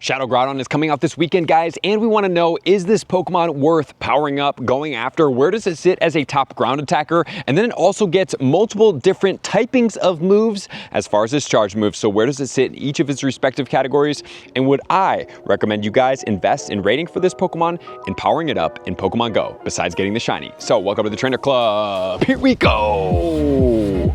Shadow Groudon is coming out this weekend, guys, and we want to know, is this Pokemon worth powering up, going after? Where does it sit as a top ground attacker? And then it also gets multiple different typings of moves as far as its charge moves. So where does it sit in each of its respective categories? And would I recommend you guys invest in rating for this Pokemon and powering it up in Pokemon Go, besides getting the shiny? So welcome to the Trainer Club. Here we go.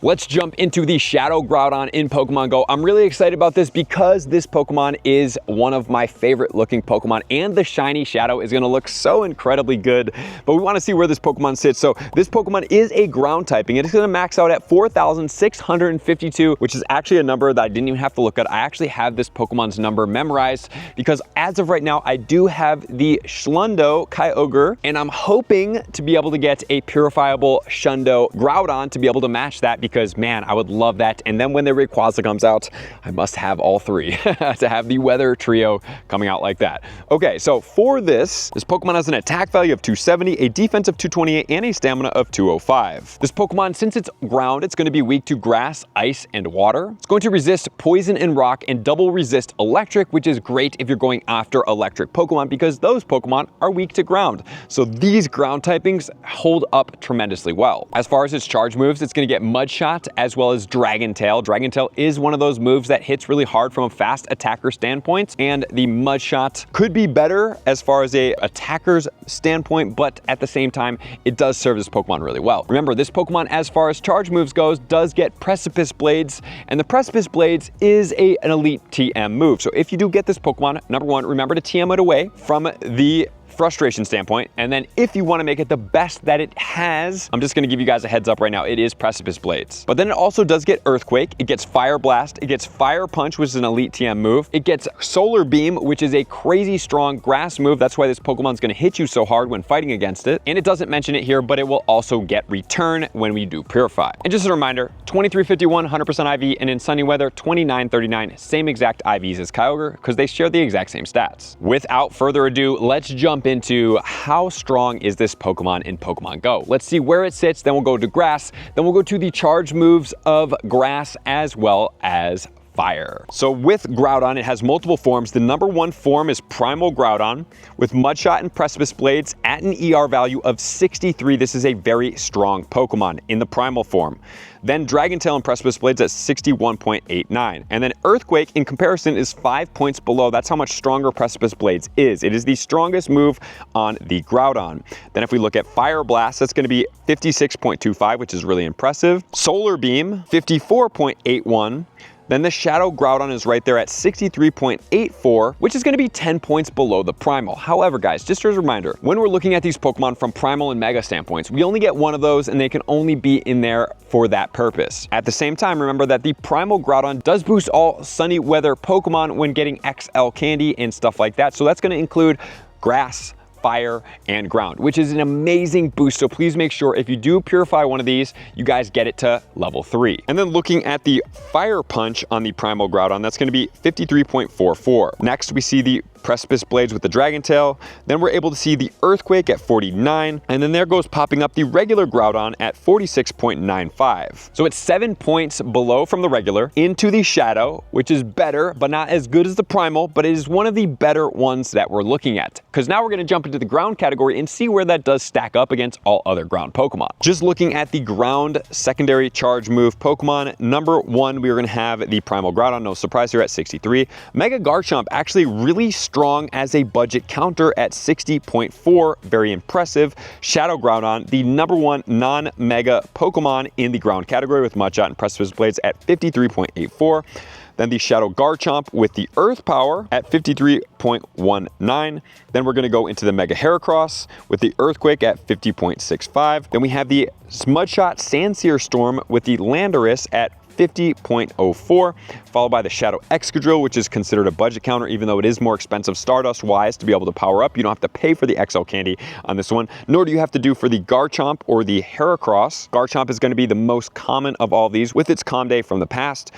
Let's jump into the Shadow Groudon in Pokemon Go. I'm really excited about this because this Pokemon is one of my favorite looking Pokemon, and the shiny Shadow is gonna look so incredibly good, but we wanna see where this Pokemon sits. So this Pokemon is a ground typing. It is gonna max out at 4,652, which is actually a number that I didn't even have to look at. I actually have this Pokemon's number memorized because as of right now, I do have the Schlundo Kyogre, and I'm hoping to be able to get a purifiable Shundo Groudon to be able to match that, because man, I would love that. And then when the Rayquaza comes out, I must have all three to have the weather trio coming out like that. Okay, so for this Pokemon has an attack value of 270, a defense of 228, and a stamina of 205. This Pokemon, since it's ground, it's going to be weak to grass, ice, and water. It's going to resist poison and rock and double resist electric, which is great if you're going after electric Pokemon because those Pokemon are weak to ground. So these ground typings hold up tremendously well. As far as its charge moves, it's going to get Mud Shot as well as Dragon Tail. Dragon Tail is one of those moves that hits really hard from a fast attacker standpoint, and the Mud Shot could be better as far as a attacker's standpoint, but at the same time, it does serve this Pokemon really well. Remember, this Pokemon, as far as charge moves goes, does get Precipice Blades, and the Precipice Blades is an elite TM move. So if you do get this Pokemon, number one, remember to TM it away from the frustration standpoint, and then if you want to make it the best that it has, I'm just going to give you guys a heads up right now, it is Precipice Blades. But then it also does get Earthquake, it gets Fire Blast, it gets Fire Punch, which is an elite TM move, it gets Solar Beam, which is a crazy strong grass move. That's why this Pokemon's going to hit you so hard when fighting against it. And it doesn't mention it here, but it will also get Return when we do Purify. And just a reminder, 2351, 100% IV, and in sunny weather, 2939, same exact IVs as Kyogre, because they share the exact same stats. Without further ado, let's jump into how strong is this Pokemon in Pokemon Go. Let's see where it sits, then we'll go to grass, then we'll go to the charge moves of grass as well as fire. So with Groudon, it has multiple forms. The number one form is Primal Groudon with Mud Shot and Precipice Blades at an ER value of 63. This is a very strong Pokemon in the primal form. Then Dragon Tail and Precipice Blades at 61.89. And then Earthquake in comparison is 5 points below. That's how much stronger Precipice Blades is. It is the strongest move on the Groudon. Then if we look at Fire Blast, that's going to be 56.25, which is really impressive. Solar Beam, 54.81. Then the Shadow Groudon is right there at 63.84, which is going to be 10 points below the Primal. However, guys, just as a reminder, when we're looking at these Pokemon from Primal and Mega standpoints, we only get one of those and they can only be in there for that purpose. At the same time, remember that the Primal Groudon does boost all sunny weather Pokemon when getting XL candy and stuff like that. So that's going to include grass, fire, and ground, which is an amazing boost. So please make sure if you do purify one of these, you guys get it to level 3. And then looking at the Fire Punch on the Primal Groudon, that's going to be 53.44. Next, we see the Precipice Blades with the Dragon Tail. Then we're able to see the Earthquake at 49. And then there goes popping up the regular Groudon at 46.95. So it's 7 points below from the regular into the Shadow, which is better, but not as good as the Primal, but it is one of the better ones that we're looking at. Because now we're going to jump into the ground category and see where that does stack up against all other ground Pokemon. Just looking at the ground secondary charge move Pokemon, number one, we are going to have the Primal Groudon, no surprise here, at 63. Mega Garchomp actually really strong as a budget counter at 60.4, very impressive. Shadow Groudon, the number one non-mega Pokemon in the ground category with Mud Shot and Precipice Blades at 53.84. Then the Shadow Garchomp with the Earth Power at 53.19. Then we're going to go into the Mega Heracross with the Earthquake at 50.65. Then we have the Mud Shot Sandsear Storm with the Landorus at 50.04, followed by the Shadow Excadrill, which is considered a budget counter, even though it is more expensive Stardust-wise to be able to power up. You don't have to pay for the XL candy on this one, nor do you have to do for the Garchomp or the Heracross. Garchomp is going to be the most common of all these with its Calm Day from the past.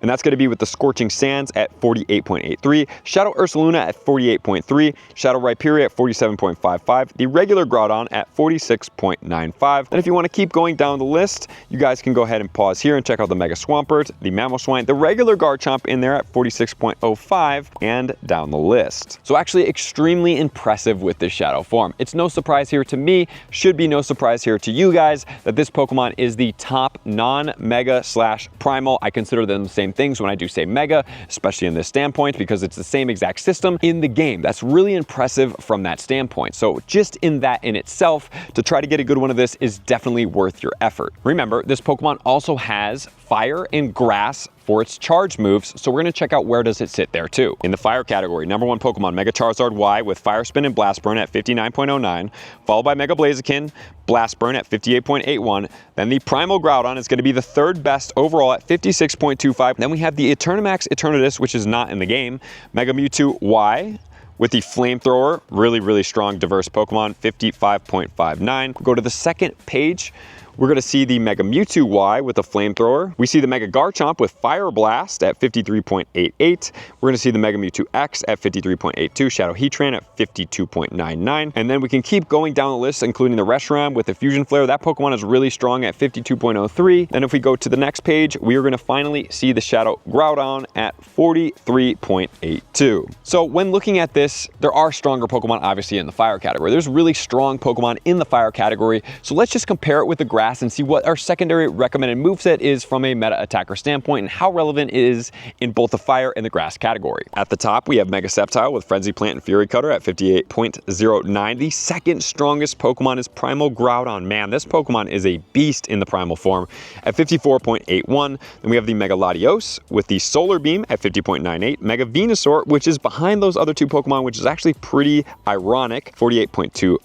and that's going to be with the Scorching Sands at 48.83, Shadow Ursaluna at 48.3, Shadow Rhyperior at 47.55, the regular Groudon at 46.95. And if you want to keep going down the list, you guys can go ahead and pause here and check out the Mega Swampert, the Mamoswine, the regular Garchomp in there at 46.05, and down the list. So actually extremely impressive with this Shadow form. It's no surprise here to me, should be no surprise here to you guys, that this Pokemon is the top non-Mega / Primal. I consider them the same things when I do say Mega, especially in this standpoint, because it's the same exact system in the game. That's really impressive from that standpoint. So just in that in itself, to try to get a good one of this is definitely worth your effort. Remember, this Pokemon also has Fire and Grass for its charge moves, so we're going to check out where does it sit there too. In the Fire category, number 1 Pokemon, Mega Charizard Y with Fire Spin and Blast Burn at 59.09, followed by Mega Blaziken, Blast Burn at 58.81. Then the Primal Groudon is going to be the 3rd best overall at 56.25. Then we have the Eternamax Eternatus, which is not in the game, Mega Mewtwo Y with the Flamethrower, really strong, diverse Pokemon, 55.59. Go to the second page. We're going to see the Mega Mewtwo Y with a Flamethrower. We see the Mega Garchomp with Fire Blast at 53.88. We're going to see the Mega Mewtwo X at 53.82, Shadow Heatran at 52.99. And then we can keep going down the list, including the Reshiram with the Fusion Flare. That Pokemon is really strong at 52.03. Then if we go to the next page, we are going to finally see the Shadow Groudon at 43.82. So when looking at this, there are stronger Pokemon obviously in the Fire category. There's really strong Pokemon in the Fire category. So let's just compare it with the Grass and see what our secondary recommended moveset is from a meta attacker standpoint and how relevant it is in both the Fire and the Grass category. At the top, we have Mega Sceptile with Frenzy Plant and Fury Cutter at 58.09. The second strongest Pokemon is Primal Groudon. Man, this Pokemon is a beast in the Primal form at 54.81. Then we have the Mega Latios with the Solar Beam at 50.98. Mega Venusaur, which is behind those other 2 Pokemon, which is actually pretty ironic, 48.2.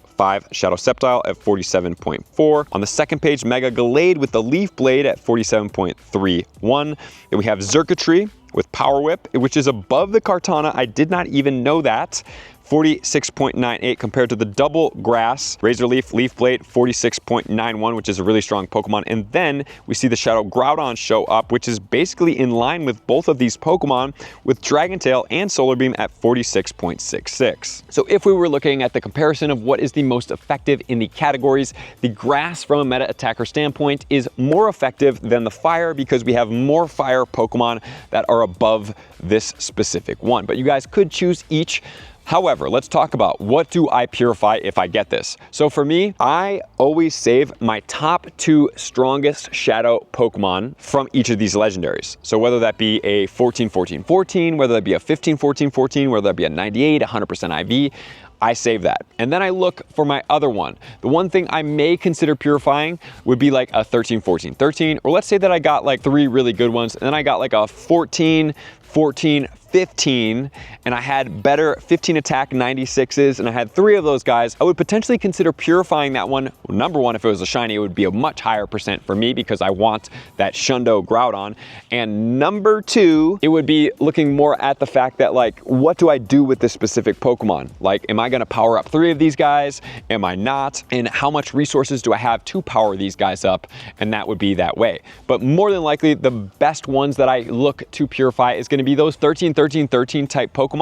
Shadow Sceptile at 47.4. On the second page, Mega Gallade with the Leaf Blade at 47.31. Then we have Xurkitree with Power Whip, which is above the Kartana. I did not even know that. 46.98 compared to the double Grass Razor Leaf Leaf Blade, 46.91, which is a really strong Pokemon. And then we see the Shadow Groudon show up, which is basically in line with both of these Pokemon, with Dragon Tail and Solar Beam at 46.66. So if we were looking at the comparison of what is the most effective in the categories, the Grass from a meta attacker standpoint is more effective than the Fire because we have more Fire Pokemon that are above this specific one. But you guys could choose each. However, let's talk about what do I purify if I get this. So for me, I always save my top 2 strongest Shadow Pokemon from each of these legendaries. So whether that be a 14-14-14, whether that be a 15-14-14, whether that be a 98, 100% IV, I save that. And then I look for my other one. The one thing I may consider purifying would be like a 13-14-13, or let's say that I got like 3 really good ones, and then I got like a 14-14-15, and I had better 15 attack 96s, and I had 3 of those guys. I would potentially consider purifying that one. Number 1, if it was a shiny, it would be a much higher percent for me because I want that Shundo Groudon. And number 2, it would be looking more at the fact that, like, what do I do with this specific Pokemon? Like, am I gonna power up 3 of these guys? Am I not? And how much resources do I have to power these guys up? And that would be that way. But more than likely, the best ones that I look to purify is gonna be those 13-13-13 type Pokemon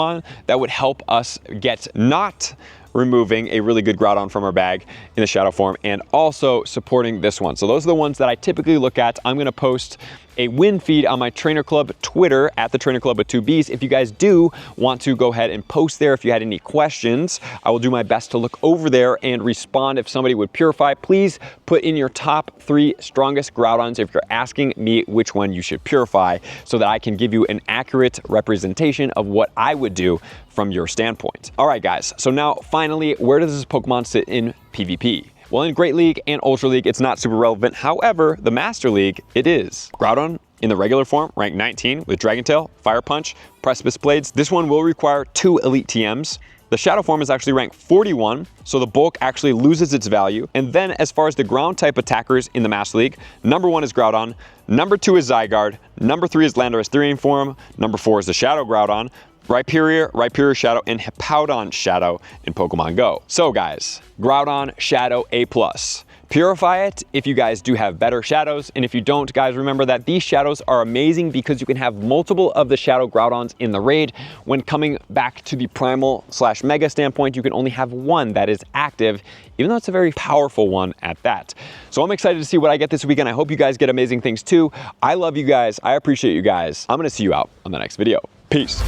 that would help us get not removing a really good Groudon from our bag in the Shadow form and also supporting this one. So those are the ones that I typically look at. I'm going to post a win feed on my Trainer Club Twitter at the Trainer Club with 2 Bs. If you guys do want to go ahead and post there if you had any questions, I will do my best to look over there and respond if somebody would purify. Please put in your top 3 strongest Groudons if you're asking me which one you should purify so that I can give you an accurate representation of what I would do from your standpoint. All right, guys, so now finally, where does this Pokemon sit in PvP? Well, in Great League and Ultra League, it's not super relevant. However, the Master League, it is. Groudon, in the regular form, ranked 19 with Dragon Tail, Fire Punch, Precipice Blades. This one will require 2 Elite TMs. The Shadow form is actually ranked 41, so the bulk actually loses its value. And then as far as the ground type attackers in the Master League, number 1 is Groudon, number 2 is Zygarde, number 3 is Landorus-T form, number 4 is the Shadow Groudon, Rhyperior Shadow, and Hippowdon Shadow in Pokemon Go. So guys, Groudon Shadow A+. Purify it if you guys do have better shadows, and if you don't, guys, remember that these shadows are amazing because you can have multiple of the shadow Groudons in the raid. When coming back to the primal / mega standpoint, you can only have one that is active, even though it's a very powerful one at that. So I'm excited to see what I get this weekend. I hope you guys get amazing things too. I love you guys. I appreciate you guys. I'm gonna see you out on the next video. Peace.